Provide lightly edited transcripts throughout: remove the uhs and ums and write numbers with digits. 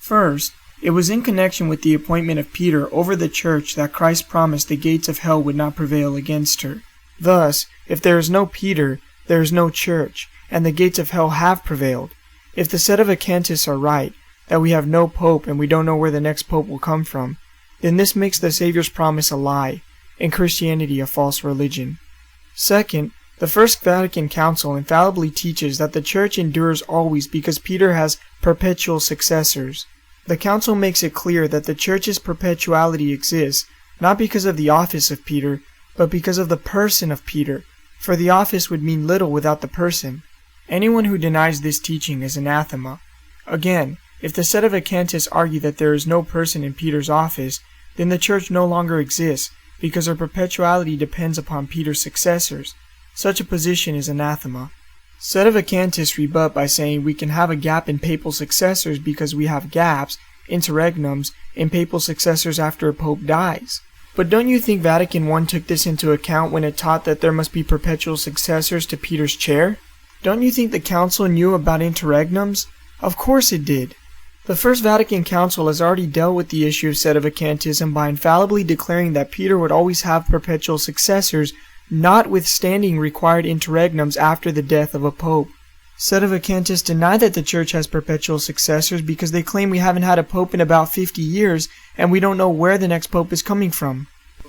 First, it was in connection with the appointment of Peter over the church that Christ promised the gates of hell would not prevail against her. Thus, if there is no Peter, there is no church, and the gates of hell have prevailed. If the Sedevacantists are right, that we have no pope and we don't know where the next pope will come from, then this makes the Savior's promise a lie, and Christianity a false religion. Second, the First Vatican Council infallibly teaches that the Church endures always because Peter has perpetual successors. The Council makes it clear that the Church's perpetuality exists not because of the office of Peter, but because of the person of Peter, for the office would mean little without the person. Anyone who denies this teaching is anathema. Again, if the Sedevacantists argue that there is no person in Peter's office, then the Church no longer exists because her perpetuality depends upon Peter's successors. Such a position is anathema. Sedevacantists rebut by saying we can have a gap in papal successors because we have gaps, interregnums, in papal successors after a pope dies. But don't you think Vatican I took this into account when it taught that there must be perpetual successors to Peter's chair? Don't you think the Council knew about interregnums? Of course it did. The First Vatican Council has already dealt with the issue of Sedevacantism by infallibly declaring that Peter would always have perpetual successors, notwithstanding required interregnums after the death of a pope. Sedevacantists deny that the Church has perpetual successors because they claim we haven't had a pope in about 50 years and we don't know where the next pope is coming from.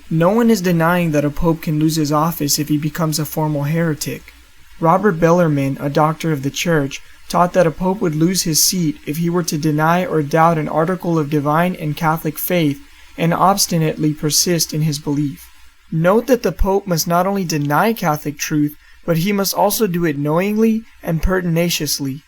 No one is denying that a pope can lose his office if he becomes a formal heretic. Robert Bellarmine, a doctor of the Church, taught that a pope would lose his seat if he were to deny or doubt an article of divine and Catholic faith and obstinately persist in his belief. Note that the pope must not only deny Catholic truth, but he must also do it knowingly and pertinaciously.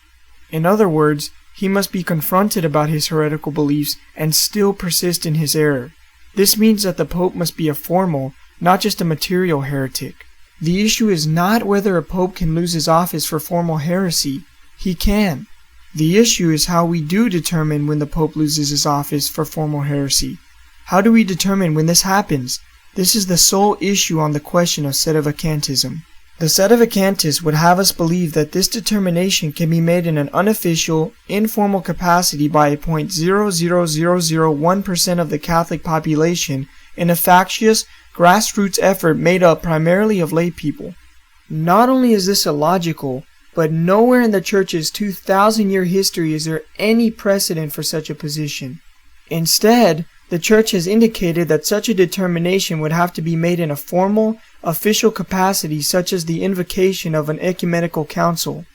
In other words, he must be confronted about his heretical beliefs and still persist in his error. This means that the pope must be a formal, not just a material heretic. The issue is not whether a pope can lose his office for formal heresy. He can. The issue is how we do determine when the pope loses his office for formal heresy. How do we determine when this happens? This is the sole issue on the question of Sedevacantism. The Sedevacantists would have us believe that this determination can be made in an unofficial, informal capacity by a 0.00001% of the Catholic population in a factious, grassroots effort made up primarily of lay people. Not only is this illogical, but nowhere in the Church's 2,000-year history is there any precedent for such a position. Instead, the Church has indicated that such a determination would have to be made in a formal, official capacity such as the invocation of an ecumenical council.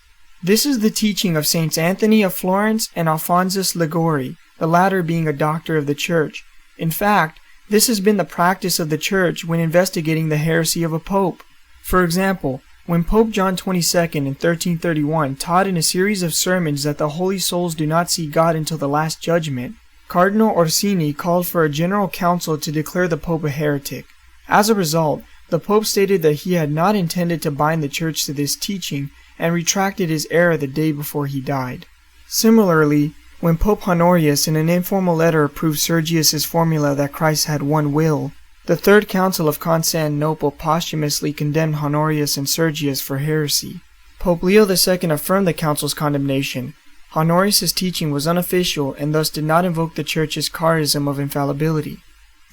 This is the teaching of Saints Anthony of Florence and Alphonsus Ligouri, the latter being a doctor of the Church. In fact, this has been the practice of the Church when investigating the heresy of a pope. For example, when Pope John XXII in 1331 taught in a series of sermons that the holy souls do not see God until the Last Judgment, Cardinal Orsini called for a general council to declare the Pope a heretic. As a result, the Pope stated that he had not intended to bind the Church to this teaching and retracted his error the day before he died. Similarly, when Pope Honorius in an informal letter approved Sergius's formula that Christ had one will, the Third Council of Constantinople posthumously condemned Honorius and Sergius for heresy. Pope Leo II affirmed the council's condemnation. Honorius' teaching was unofficial and thus did not invoke the Church's charism of infallibility.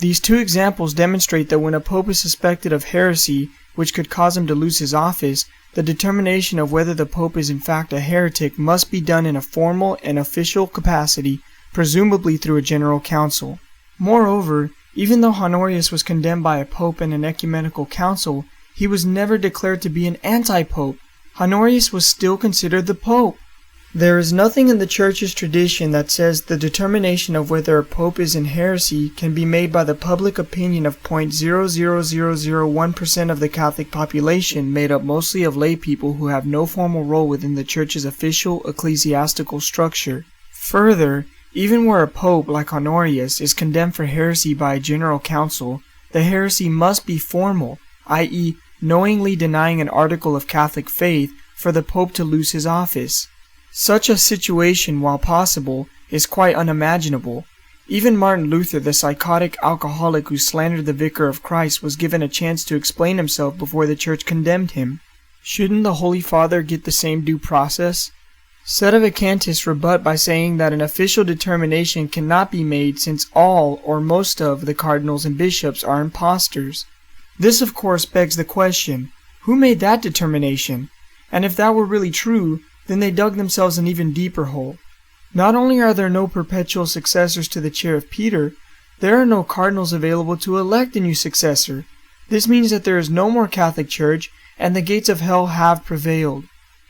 These two examples demonstrate that when a pope is suspected of heresy, which could cause him to lose his office, the determination of whether the pope is in fact a heretic must be done in a formal and official capacity, presumably through a general council. Moreover, even though Honorius was condemned by a pope and an ecumenical council, he was never declared to be an anti-pope. Honorius was still considered the pope. There is nothing in the Church's tradition that says the determination of whether a pope is in heresy can be made by the public opinion of 0.00001% of the Catholic population, made up mostly of lay people who have no formal role within the Church's official ecclesiastical structure. Further, even where a pope, like Honorius, is condemned for heresy by a general council, the heresy must be formal, i.e., knowingly denying an article of Catholic faith, for the pope to lose his office. Such a situation, while possible, is quite unimaginable. Even Martin Luther, the psychotic alcoholic who slandered the Vicar of Christ, was given a chance to explain himself before the Church condemned him. Shouldn't the Holy Father get the same due process? Sedevacantists rebut by saying that an official determination cannot be made since all or most of the cardinals and bishops are impostors. This of course begs the question, who made that determination? And if that were really true, then they dug themselves an even deeper hole. Not only are there no perpetual successors to the chair of Peter, there are no cardinals available to elect a new successor. This means that there is no more Catholic Church, and the gates of hell have prevailed.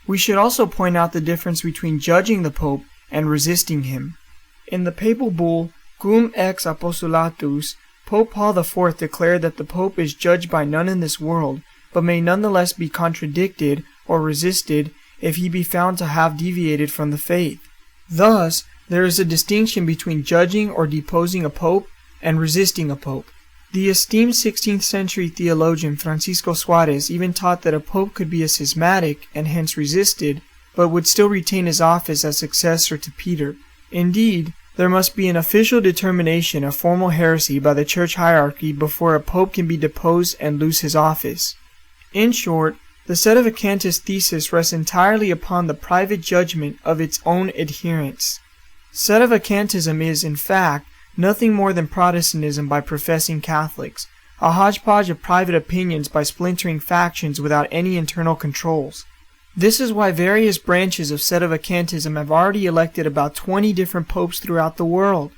We should also point out the difference between judging the Pope and resisting him. In the papal bull Cum ex Apostolatus, Pope Paul IV declared that the Pope is judged by none in this world, but may nonetheless be contradicted or resisted if he be found to have deviated from the faith. Thus, there is a distinction between judging or deposing a pope and resisting a pope. The esteemed 16th century theologian Francisco Suarez even taught that a pope could be a schismatic and hence resisted, but would still retain his office as successor to Peter. Indeed, there must be an official determination of formal heresy by the church hierarchy before a pope can be deposed and lose his office. In short, the Sedevacantist thesis rests entirely upon the private judgment of its own adherents. Sedevacantism is, in fact, nothing more than Protestantism by professing Catholics, a hodgepodge of private opinions by splintering factions without any internal controls. This is why various branches of Sedevacantism have already elected about 20 different popes throughout the world.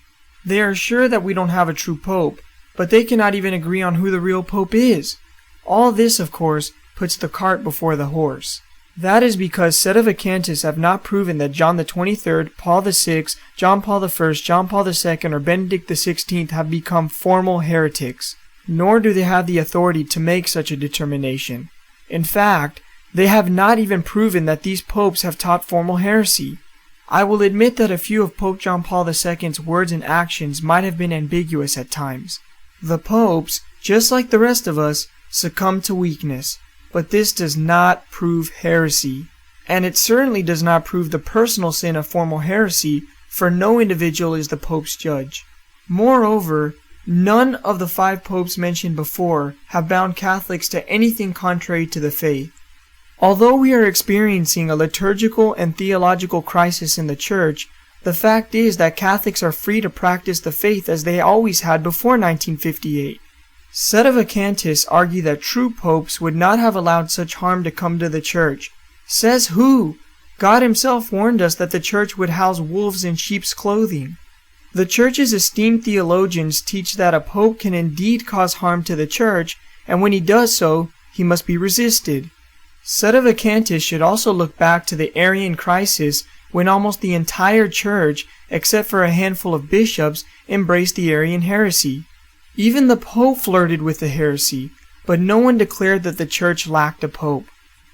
They are sure that we don't have a true pope, but they cannot even agree on who the real pope is. All this, of course, puts the cart before the horse. That is because Sedevacantists have not proven that John the 23rd, Paul the 6th, John Paul the 1st, John Paul the 2nd, or Benedict the 16th have become formal heretics, nor do they have the authority to make such a determination. In fact, they have not even proven that these popes have taught formal heresy. I will admit that a few of Pope John Paul II's words and actions might have been ambiguous at times. The popes, just like the rest of us, succumb to weakness. But this does not prove heresy, and it certainly does not prove the personal sin of formal heresy, for no individual is the Pope's judge. Moreover, none of the 5 popes mentioned before have bound Catholics to anything contrary to the faith. Although we are experiencing a liturgical and theological crisis in the Church, the fact is that Catholics are free to practice the faith as they always had before 1958. Sedevacantists argue that true popes would not have allowed such harm to come to the Church. Says who? God himself warned us that the Church would house wolves in sheep's clothing. The Church's esteemed theologians teach that a pope can indeed cause harm to the Church, and when he does so, he must be resisted. Sedevacantists should also look back to the Arian crisis when almost the entire Church, except for a handful of bishops, embraced the Arian heresy. Even the Pope flirted with the heresy, but no one declared that the Church lacked a Pope.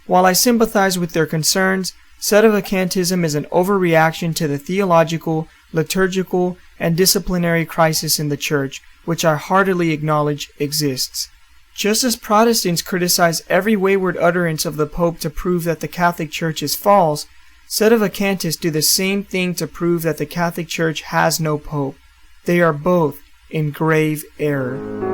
While I sympathize with their concerns, Sedevacantism is an overreaction to the theological, liturgical, and disciplinary crisis in the Church, which I heartily acknowledge exists. Just as Protestants criticize every wayward utterance of the Pope to prove that the Catholic Church is false, Sedevacantists do the same thing to prove that the Catholic Church has no Pope. They are both in grave error.